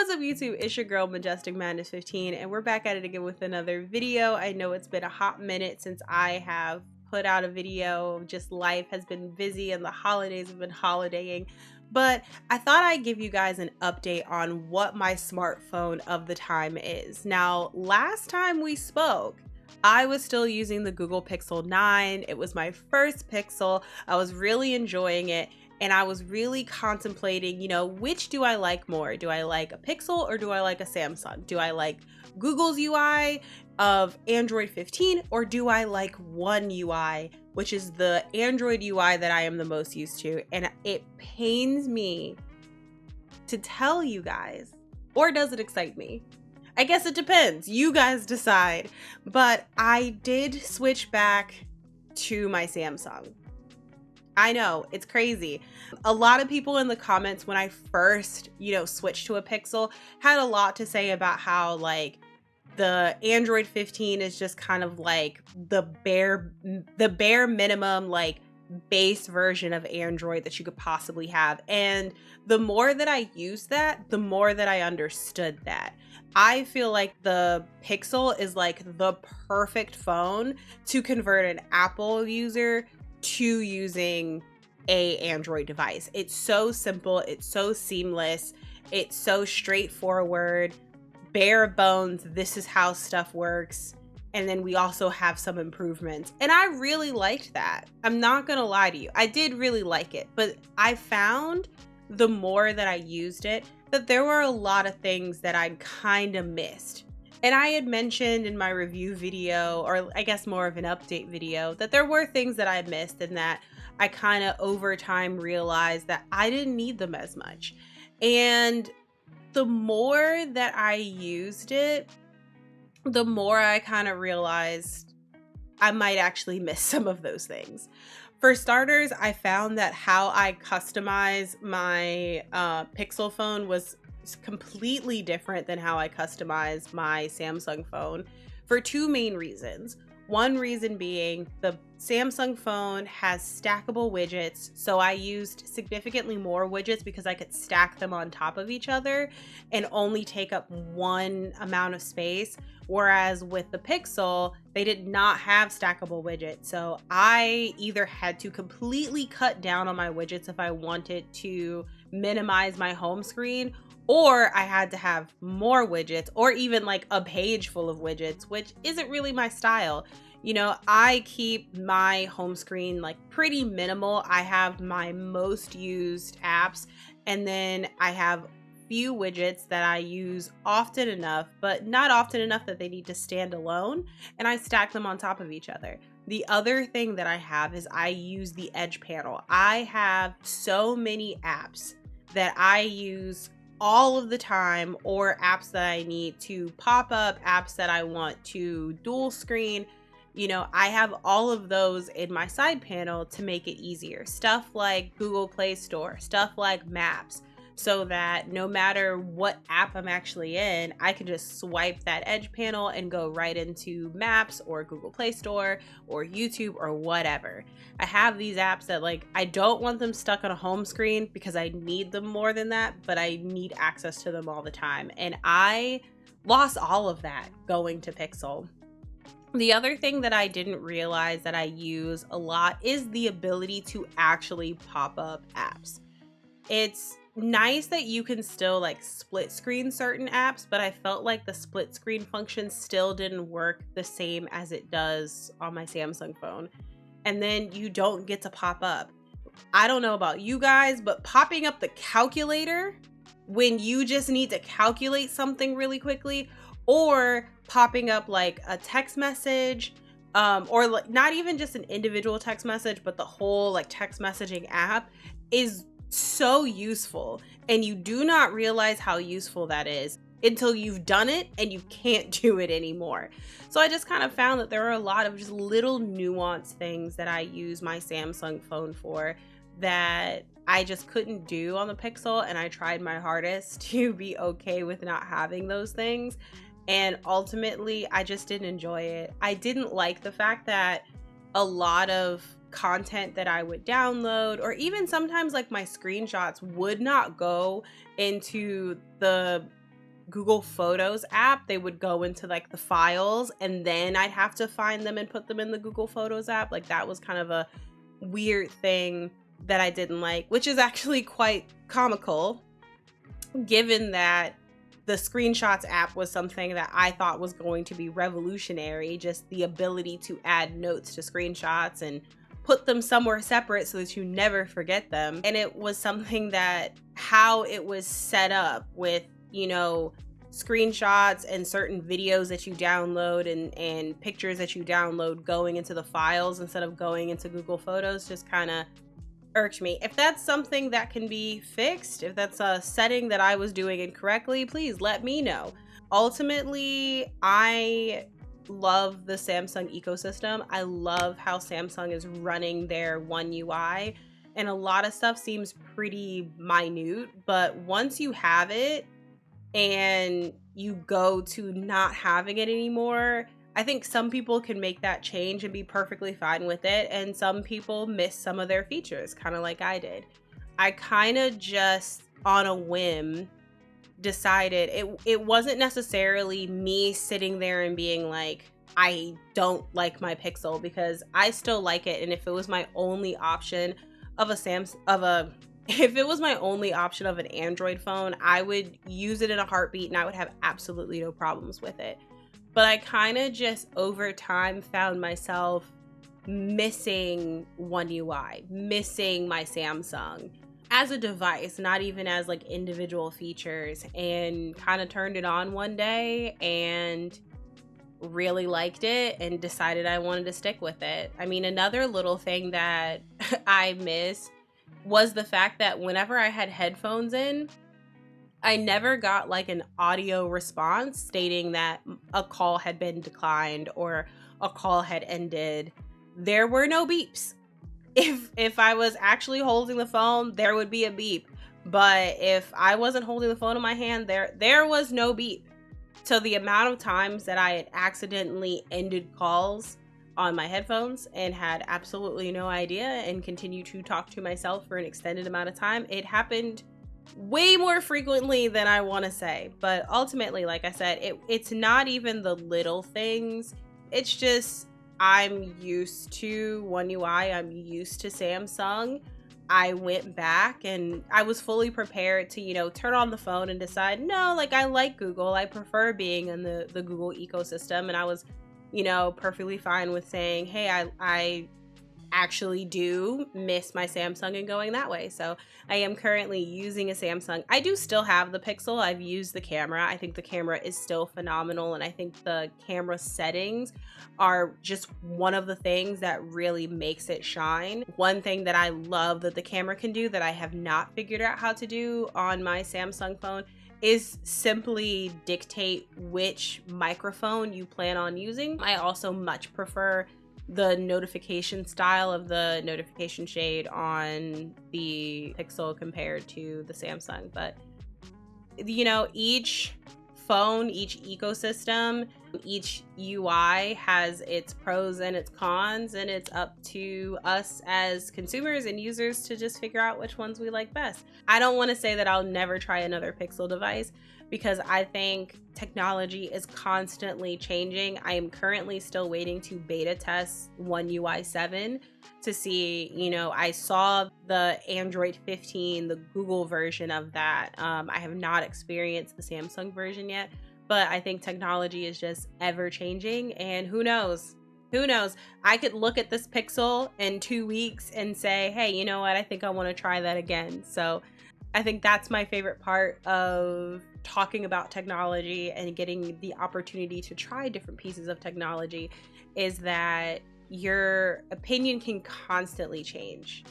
What's up YouTube, it's your girl Majestic Madness 15 and we're back at it again with another video. I know it's been a hot minute since I have put out a video, just life has been busy and the holidays have been holidaying, but I thought I'd give you guys an update on what my smartphone of the time is. Now, last time we spoke, I was still using the Google Pixel 9. It was my first Pixel. I was really enjoying it. And I was really contemplating, which do I like more? Do I like a Pixel or do I like a Samsung? Do I like Google's UI of Android 15 or do I like One UI, which is the Android UI that I am the most used to? And it pains me to tell you guys, or does it excite me? I guess it depends. You guys decide. But I did switch back to my Samsung. I know, it's crazy. A lot of people in the comments when I first, switched to a Pixel had a lot to say about how like the Android 15 is just kind of like the bare minimum like base version of Android that you could possibly have. And the more that I used that, the more that I understood that. I feel like the Pixel is like the perfect phone to convert an Apple user to using a Android device. It's so simple, it's so seamless, it's so straightforward, bare bones, this is how stuff works. And then we also have some improvements. And I really liked that. I'm not gonna lie to you. I did really like it, but I found the more that I used it, that there were a lot of things that I kind of missed. And I had mentioned in my review video, or I guess more of an update video, that there were things that I had missed and that I kind of over time realized that I didn't need them as much. And the more that I used it, the more I kind of realized I might actually miss some of those things. For starters, I found that how I customize my Pixel phone was completely different than how I customize my Samsung phone for two main reasons. One reason being the Samsung phone has stackable widgets, so I used significantly more widgets because I could stack them on top of each other and only take up one amount of space, whereas with the Pixel, they did not have stackable widgets. So I either had to completely cut down on my widgets if I wanted to minimize my home screen, or I had to have more widgets, or even like a page full of widgets, which isn't really my style. I keep my home screen like pretty minimal. I have my most used apps, and then I have few widgets that I use often enough, but not often enough that they need to stand alone, and I stack them on top of each other. The other thing that I have is I use the Edge panel. I have so many apps that I use all of the time, or apps that I need to pop up, apps that I want to dual screen. I have all of those in my side panel to make it easier. Stuff like Google Play Store, stuff like Maps, so that no matter what app I'm actually in, I can just swipe that Edge panel and go right into Maps or Google Play Store or YouTube or whatever. I have these apps that I don't want them stuck on a home screen because I need them more than that, but I need access to them all the time. And I lost all of that going to Pixel. The other thing that I didn't realize that I use a lot is the ability to actually pop up apps. It's nice that you can still split screen certain apps, but I felt like the split screen function still didn't work the same as it does on my Samsung phone. And then you don't get to pop up. I don't know about you guys, but popping up the calculator when you just need to calculate something really quickly, or popping up a text message, or not even just an individual text message, but the whole text messaging app is so useful. And you do not realize how useful that is until you've done it and you can't do it anymore. So I just kind of found that there are a lot of just little nuanced things that I use my Samsung phone for that I just couldn't do on the Pixel, and I tried my hardest to be okay with not having those things. And ultimately, I just didn't enjoy it. I didn't like the fact that a lot of content that I would download, or even sometimes my screenshots, would not go into the Google Photos app, they would go into like the files and then I'd have to find them and put them in the Google Photos app. Like that was kind of a weird thing that I didn't like, which is actually quite comical given that the screenshots app was something that I thought was going to be revolutionary, just the ability to add notes to screenshots and put them somewhere separate so that you never forget them. And it was something that how it was set up with, you know, screenshots and certain videos that you download and pictures that you download going into the files instead of going into Google Photos just kind of irked me. If that's something that can be fixed, if that's a setting that I was doing incorrectly, please let me know. Ultimately, I love the Samsung ecosystem. I love how Samsung is running their One UI, and a lot of stuff seems pretty minute, but once you have it and you go to not having it anymore, I think some people can make that change and be perfectly fine with it, and some people miss some of their features, kind of like I did. I kind of just on a whim decided it wasn't necessarily me sitting there and being like, I don't like my Pixel, because I still like it, and if it was my only option of if it was my only option of an Android phone, I would use it in a heartbeat and I would have absolutely no problems with it. But I kind of just over time found myself missing One UI, missing my Samsung as a device, not even as like individual features, and kind of turned it on one day and really liked it and decided I wanted to stick with it. I mean, another little thing that I miss was the fact that whenever I had headphones in, I never got like an audio response stating that a call had been declined or a call had ended. There were no beeps. If I was actually holding the phone, there would be a beep. But if I wasn't holding the phone in my hand, there was no beep. So the amount of times that I had accidentally ended calls on my headphones and had absolutely no idea and continued to talk to myself for an extended amount of time, it happened way more frequently than I want to say. But ultimately, like I said, it's not even the little things. It's just I'm used to One UI. I'm used to Samsung. I went back and I was fully prepared to, you know, turn on the phone and decide, no, like I like Google. I prefer being in the Google ecosystem. And I was, you know, perfectly fine with saying, hey, I actually do miss my Samsung and going that way. So I am currently using a Samsung. I do still have the Pixel. I've used the camera. I think the camera is still phenomenal, and I think the camera settings are just one of the things that really makes it shine. One thing that I love that the camera can do that I have not figured out how to do on my Samsung phone is simply dictate which microphone you plan on using. I also much prefer the notification style of the notification shade on the Pixel compared to the Samsung. But, you know, each phone, each ecosystem, each UI has its pros and its cons, and it's up to us as consumers and users to just figure out which ones we like best. I don't want to say that I'll never try another Pixel device, because I think technology is constantly changing. I am currently still waiting to beta test One UI 7 to see, you know, I saw the Android 15, the Google version of that. I have not experienced the Samsung version yet, but I think technology is just ever changing, and who knows? Who knows? I could look at this Pixel in 2 weeks and say, hey, you know what? I think I want to try that again. So I think that's my favorite part of talking about technology and getting the opportunity to try different pieces of technology, is that your opinion can constantly change.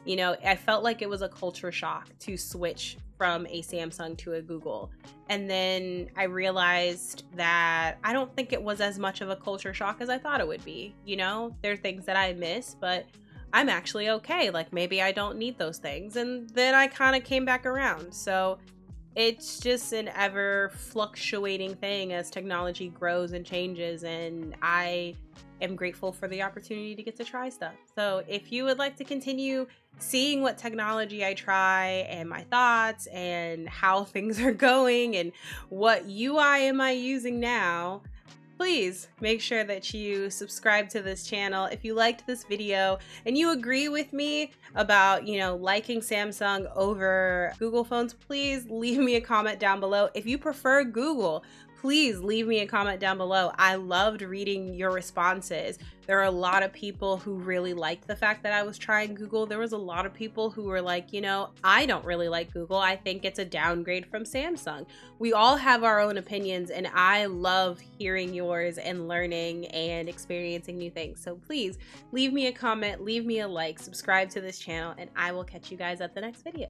You know, I felt like it was a culture shock to switch from a Samsung to a Google. And then I realized that I don't think it was as much of a culture shock as I thought it would be. You know, there are things that I miss, but I'm actually okay. Like maybe I don't need those things. And then I kind of came back around. So it's just an ever fluctuating thing as technology grows and changes. And I am grateful for the opportunity to get to try stuff. So if you would like to continue seeing what technology I try and my thoughts and how things are going and what UI am I using now, please make sure that you subscribe to this channel. If you liked this video and you agree with me about, liking Samsung over Google phones, please leave me a comment down below. If you prefer Google, please leave me a comment down below. I loved reading your responses. There are a lot of people who really liked the fact that I was trying Google. There was a lot of people who were like, I don't really like Google. I think it's a downgrade from Samsung. We all have our own opinions, and I love hearing yours and learning and experiencing new things. So please leave me a comment, leave me a like, subscribe to this channel, and I will catch you guys at the next video.